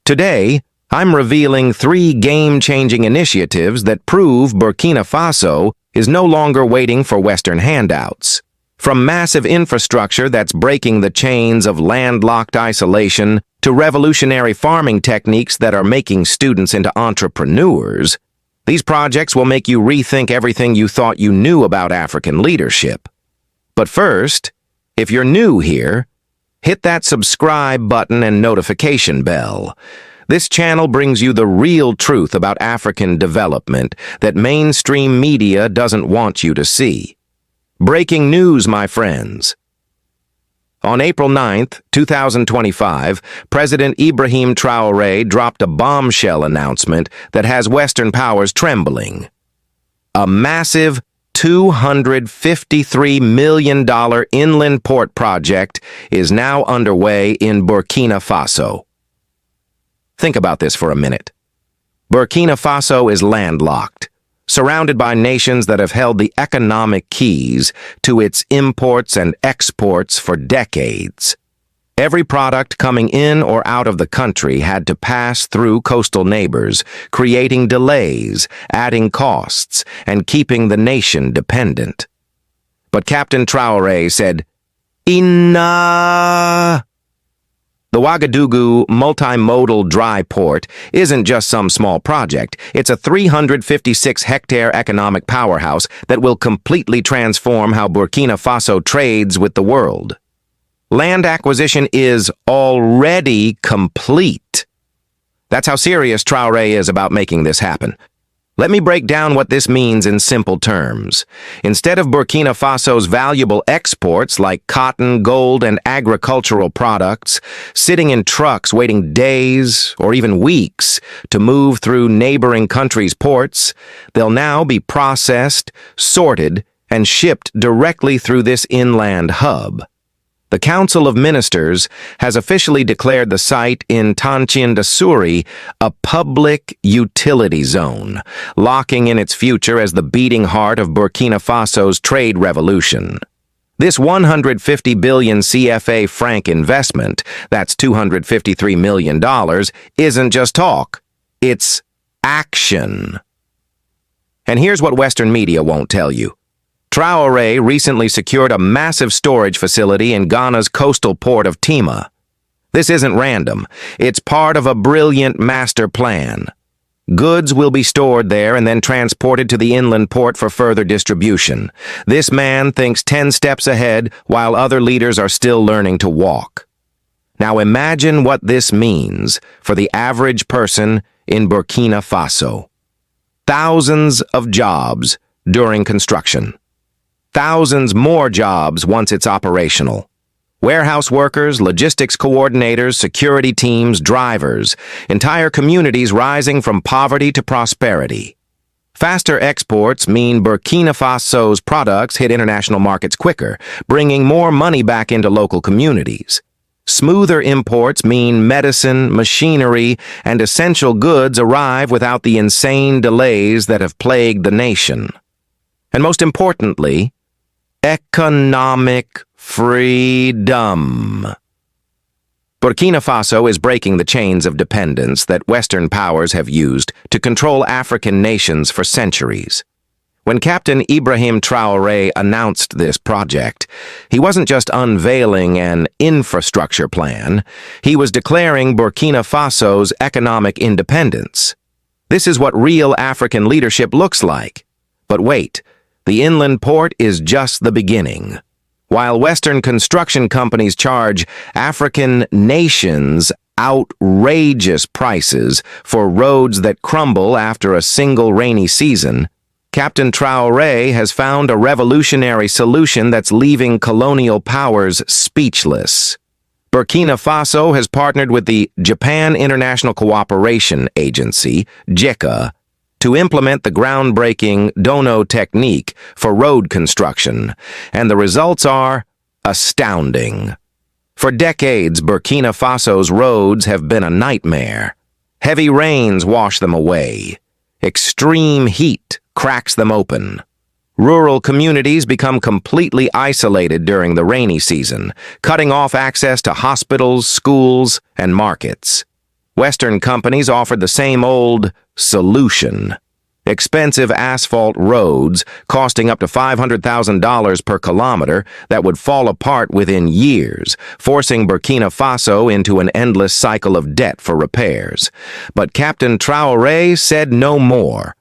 Today, I'm revealing 3 game-changing initiatives that prove Burkina Faso is no longer waiting for Western handouts. From massive infrastructure that's breaking the chains of landlocked isolation to revolutionary farming techniques that are making students into entrepreneurs, these projects will make you rethink everything you thought you knew about African leadership. But first, if you're new here, hit that subscribe button and notification bell. This channel brings you the real truth about African development that mainstream media doesn't want you to see. Breaking news, my friends. On April 9, 2025, President Ibrahim Traoré dropped a bombshell announcement that has Western powers trembling. A massive $253 million inland port project is now underway in Burkina Faso. Think about this for a minute. Burkina Faso is landlocked, surrounded by nations that have held the economic keys to its imports and exports for decades. Every product coming in or out of the country had to pass through coastal neighbors, creating delays, adding costs, and keeping the nation dependent. But Captain Traoré said, "Enough!" The Ouagadougou multimodal dry port isn't just some small project. It's a 356-hectare economic powerhouse that will completely transform how Burkina Faso trades with the world. Land acquisition is already complete. That's how serious Traoré is about making this happen. Let me break down what this means in simple terms. Instead of Burkina Faso's valuable exports like cotton, gold, and agricultural products sitting in trucks waiting days or even weeks to move through neighboring countries' ports, they'll now be processed, sorted, and shipped directly through this inland hub. The Council of Ministers has officially declared the site in Tanchin-Dasuri a public utility zone, locking in its future as the beating heart of Burkina Faso's trade revolution. This 150 billion CFA franc investment, that's $253 million, isn't just talk, it's action. And here's what Western media won't tell you. Traoré recently secured a massive storage facility in Ghana's coastal port of Tema. This isn't random. It's part of a brilliant master plan. Goods will be stored there and then transported to the inland port for further distribution. This man thinks 10 steps ahead while other leaders are still learning to walk. Now imagine what this means for the average person in Burkina Faso. Thousands of jobs during construction. Thousands more jobs once it's operational. Warehouse workers, logistics coordinators, security teams, drivers, entire communities rising from poverty to prosperity. Faster exports mean Burkina Faso's products hit international markets quicker, bringing more money back into local communities. Smoother imports mean medicine, machinery, and essential goods arrive without the insane delays that have plagued the nation. And most importantly, economic freedom. Burkina Faso is breaking the chains of dependence that Western powers have used to control African nations for centuries. When Captain Ibrahim Traoré announced this project, he wasn't just unveiling an infrastructure plan, he was declaring Burkina Faso's economic independence. This is what real African leadership looks like. But wait, the inland port is just the beginning. While Western construction companies charge African nations outrageous prices for roads that crumble after a single rainy season, Captain Traoré has found a revolutionary solution that's leaving colonial powers speechless. Burkina Faso has partnered with the Japan International Cooperation Agency, JICA, to implement the groundbreaking Dono technique for road construction, and the results are astounding. For decades, Burkina Faso's roads have been a nightmare. Heavy rains wash them away. Extreme heat cracks them open. Rural communities become completely isolated during the rainy season, cutting off access to hospitals, schools, and markets. Western companies offered the same old solution. Expensive asphalt roads costing up to $500,000 per kilometer that would fall apart within years, forcing Burkina Faso into an endless cycle of debt for repairs. But Captain Traoré said no more.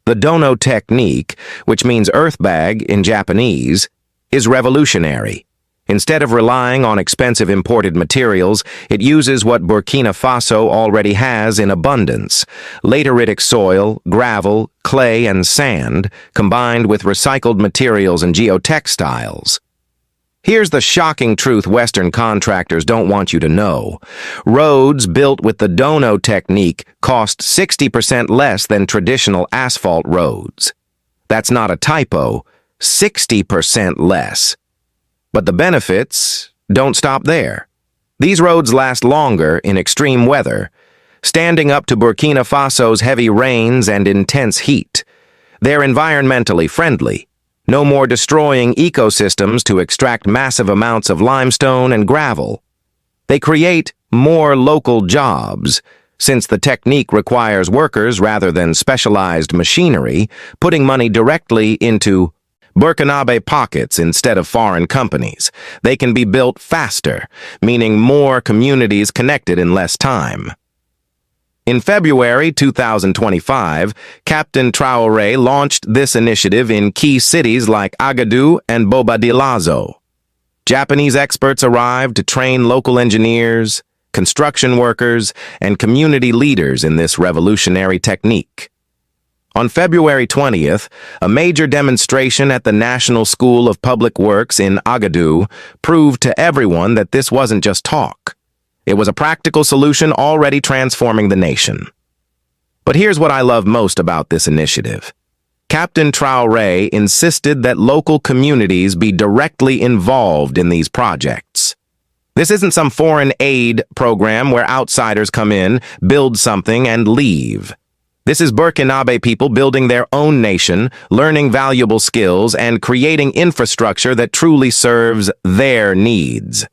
The dono technique, which means earth bag in Japanese, is revolutionary. Instead of relying on expensive imported materials, it uses what Burkina Faso already has in abundance: lateritic soil, gravel, clay, and sand, combined with recycled materials and geotextiles. Here's the shocking truth Western contractors don't want you to know. Roads built with the dono technique cost 60% less than traditional asphalt roads. That's not a typo, 60% less. But the benefits don't stop there. These roads last longer in extreme weather, standing up to Burkina Faso's heavy rains and intense heat. They're environmentally friendly. No more destroying ecosystems to extract massive amounts of limestone and gravel. They create more local jobs, since the technique requires workers rather than specialized machinery, putting money directly into Burkinabe pockets instead of foreign companies. They can be built faster, meaning more communities connected in less time. In February 2025, Captain Traoré launched this initiative in key cities like Agadir and Bobo-Dioulasso. Japanese experts arrived to train local engineers, construction workers, and community leaders in this revolutionary technique. On February 20th, a major demonstration at the National School of Public Works in Agadir proved to everyone that this wasn't just talk. It was a practical solution already transforming the nation. But here's what I love most about this initiative. Captain Traoré insisted that local communities be directly involved in these projects. This isn't some foreign aid program where outsiders come in, build something, and leave. This is Burkinabe people building their own nation, learning valuable skills, and creating infrastructure that truly serves their needs.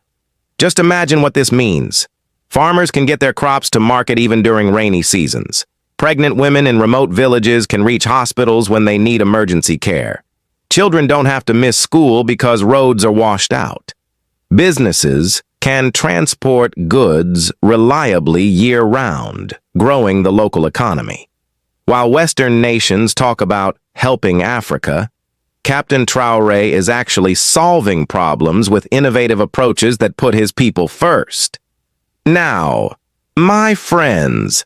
Just imagine what this means. Farmers can get their crops to market even during rainy seasons. Pregnant women in remote villages can reach hospitals when they need emergency care. Children don't have to miss school because roads are washed out. Businesses can transport goods reliably year-round, growing the local economy. While Western nations talk about helping Africa, Captain Traoré is actually solving problems with innovative approaches that put his people first. Now, my friends,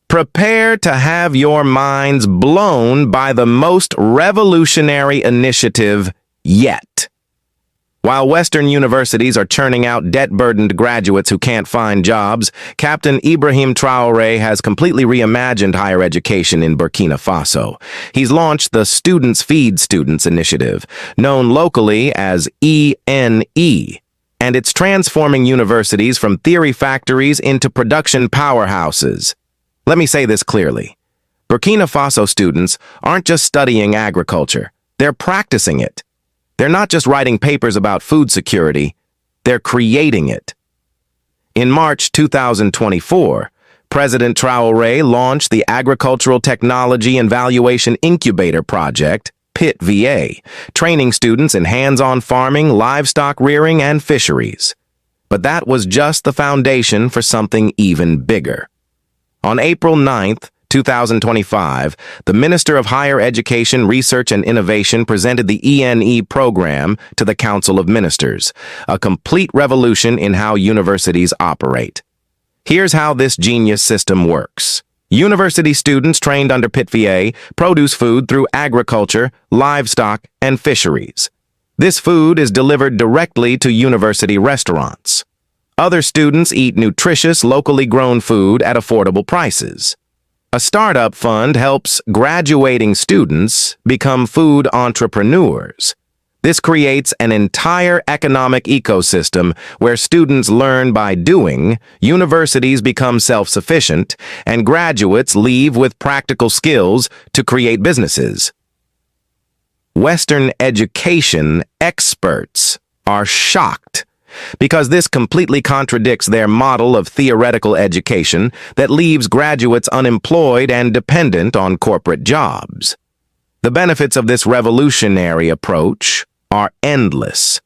prepare to have your minds blown by the most revolutionary initiative yet. While Western universities are churning out debt-burdened graduates who can't find jobs, Captain Ibrahim Traoré has completely reimagined higher education in Burkina Faso. He's launched the Students Feed Students initiative, known locally as ENE, and it's transforming universities from theory factories into production powerhouses. Let me say this clearly. Burkina Faso students aren't just studying agriculture, they're practicing it. They're not just writing papers about food security, they're creating it. In March 2024, President Traoré launched the Agricultural Technology and Valuation Incubator Project, PIT-VA, training students in hands-on farming, livestock rearing, and fisheries. But that was just the foundation for something even bigger. On April 9th, 2025, the Minister of Higher Education, Research and Innovation presented the ENE program to the Council of Ministers, a complete revolution in how universities operate. Here's how this genius system works. University students trained under PIT-VA produce food through agriculture, livestock, and fisheries. This food is delivered directly to university restaurants. Other students eat nutritious, locally grown food at affordable prices. A startup fund helps graduating students become food entrepreneurs. This creates an entire economic ecosystem where students learn by doing, universities become self-sufficient, and graduates leave with practical skills to create businesses. Western education experts are shocked because this completely contradicts their model of theoretical education that leaves graduates unemployed and dependent on corporate jobs. The benefits of this revolutionary approach are endless.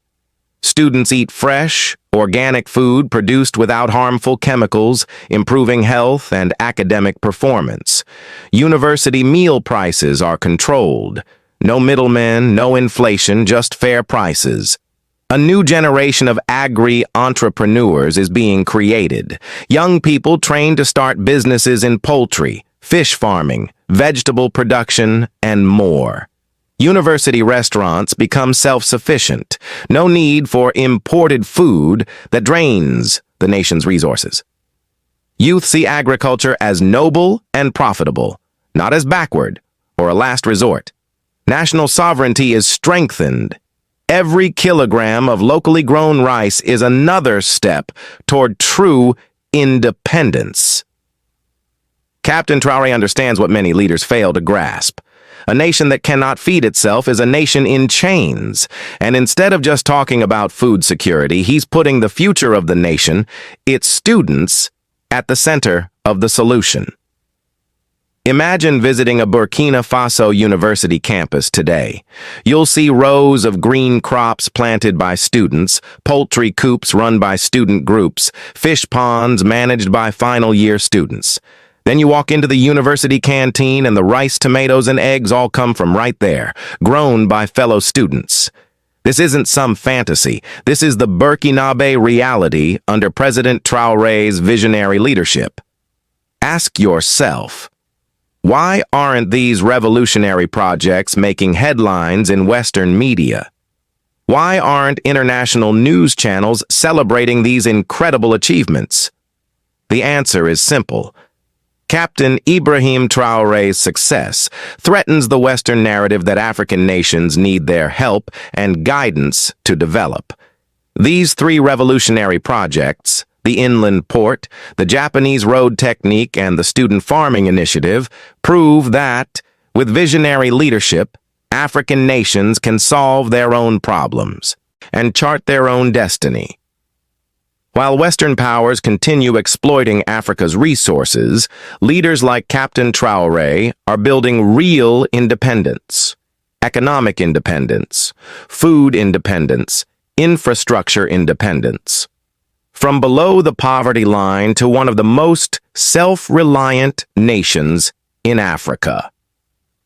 Students eat fresh, organic food produced without harmful chemicals, improving health and academic performance. University meal prices are controlled. No middlemen, no inflation, just fair prices. A new generation of agri-entrepreneurs is being created. Young people trained to start businesses in poultry, fish farming, vegetable production, and more. University restaurants become self-sufficient. No need for imported food that drains the nation's resources. Youth see agriculture as noble and profitable, not as backward or a last resort. National sovereignty is strengthened. Every kilogram of locally grown rice is another step toward true independence. Captain Traoré understands what many leaders fail to grasp. A nation that cannot feed itself is a nation in chains, and instead of just talking about food security, he's putting the future of the nation, its students, at the center of the solution. Imagine visiting a Burkina Faso university campus today. You'll see rows of green crops planted by students, poultry coops run by student groups, fish ponds managed by final-year students. Then you walk into the university canteen and the rice, tomatoes, and eggs all come from right there, grown by fellow students. This isn't some fantasy. This is the Burkinabe reality under President Traoré's visionary leadership. Ask yourself, why aren't these revolutionary projects making headlines in Western media? Why aren't international news channels celebrating these incredible achievements? The answer is simple. Captain Ibrahim Traoré's success threatens the Western narrative that African nations need their help and guidance to develop. These three revolutionary projects, the inland port, the Japanese road technique, and the student farming initiative, prove that, with visionary leadership, African nations can solve their own problems and chart their own destiny. While Western powers continue exploiting Africa's resources, leaders like Captain Traoré are building real independence, economic independence, food independence, infrastructure independence. From below the poverty line to one of the most self-reliant nations in Africa.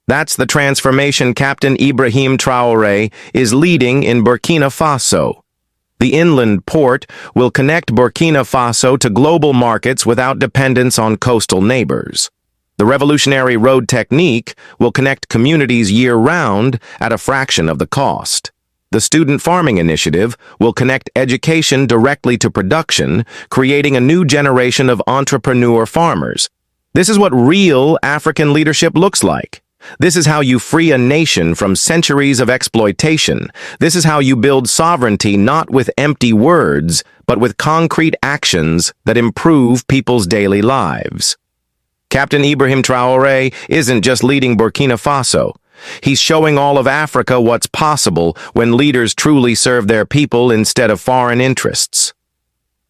That's the transformation Captain Ibrahim Traoré is leading in Burkina Faso. The inland port will connect Burkina Faso to global markets without dependence on coastal neighbors. The revolutionary road technique will connect communities year-round at a fraction of the cost. The student farming initiative will connect education directly to production, creating a new generation of entrepreneur farmers. This is what real African leadership looks like. This is how you free a nation from centuries of exploitation. This is how you build sovereignty not with empty words, but with concrete actions that improve people's daily lives. Captain Ibrahim Traoré isn't just leading Burkina Faso. He's showing all of Africa what's possible when leaders truly serve their people instead of foreign interests.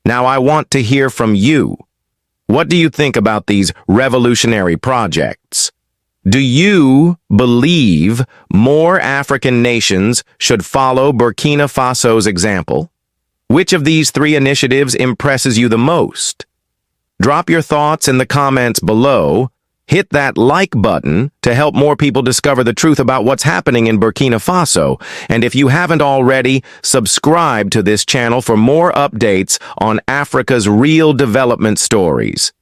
Now I want to hear from you. What do you think about these revolutionary projects? Do you believe more African nations should follow Burkina Faso's example? Which of these three initiatives impresses you the most? Drop your thoughts in the comments below. Hit that like button to help more people discover the truth about what's happening in Burkina Faso. And if you haven't already, subscribe to this channel for more updates on Africa's real development stories.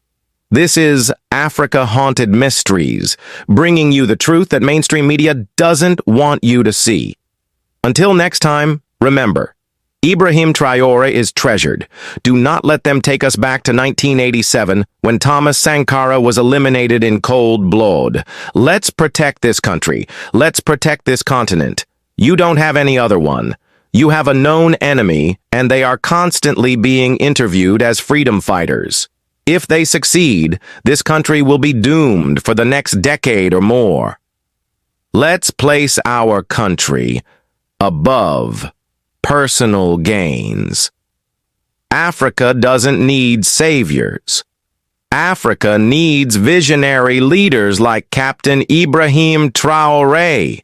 This is Africa Haunted Mysteries, bringing you the truth that mainstream media doesn't want you to see. Until next time, remember, Ibrahim Traoré is treasured. Do not let them take us back to 1987 when Thomas Sankara was eliminated in cold blood. Let's protect this country. Let's protect this continent. You don't have any other one. You have a known enemy, and they are constantly being interviewed as freedom fighters. If they succeed, this country will be doomed for the next decade or more. Let's place our country above personal gains. Africa doesn't need saviors. Africa needs visionary leaders like Captain Ibrahim Traoré.